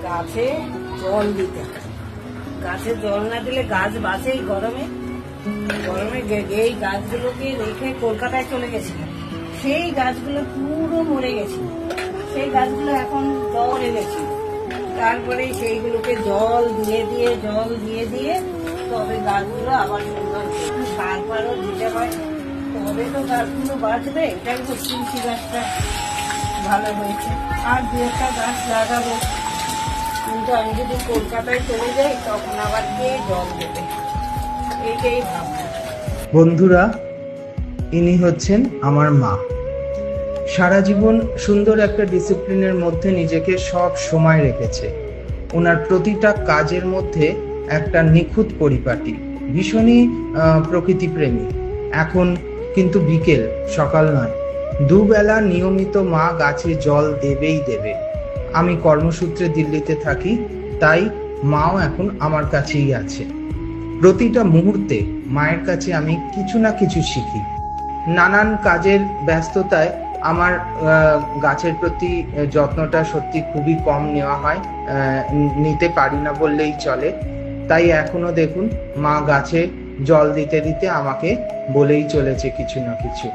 গাছে জল দিতে হয়। গাছে জল না দিলে গাছ বাঁচে। এই গরমে এই গাছগুলোকে রেখে কলকাতায় চলে গেছিলাম। সেই গাছগুলো পুরো মরে গেছিল। সেই গাছগুলো এখন জল এনেছি। তারপরে সেইগুলোকে জল দিয়ে দিয়ে তবে গাছগুলো আবার সুন্দর সার ফারও দিতে হয়, তবে তো গাছগুলো বাঁচবে। এটাই তো তুলসী গাছটা ভালো হয়েছে, আর দু একটা গাছ লাগাবো। কিন্তু আমি যদি কলকাতায় চলে যাই তখন আবার কে জল দেবে, এইটাই ভাবনা। বন্ধুরা, ইনি হচ্ছেন আমার মা। সারা জীবন সুন্দর একটা ডিসিপ্লিনের মধ্যে নিজেকে সব সময় রেখেছে। ওনার প্রতিটা কাজের মধ্যে একটা নিখুঁত পরিপাটি, ভীষণই প্রকৃতিপ্রেমী। এখন কিন্তু বিকেল, সকাল নয়, দুবেলা নিয়মিত মা গাছে জল দেবেই দেবে। আমি কর্মসূত্রে দিল্লিতে থাকি, তাই মাও এখন আমার কাছেই আছে। প্রতিটা মুহূর্তে মায়ের কাছে আমি কিছু না কিছু শিখি। নানান কাজের ব্যস্ততায় আমার গাছের প্রতি যত্নটা সত্যি খুবই কম নেওয়া হয়, নিতে পারি না বললেই চলে। তাই এখনো দেখুন মা গাছে জল দিতে দিতে আমাকে বলেই চলেছে কিছু না কিছু।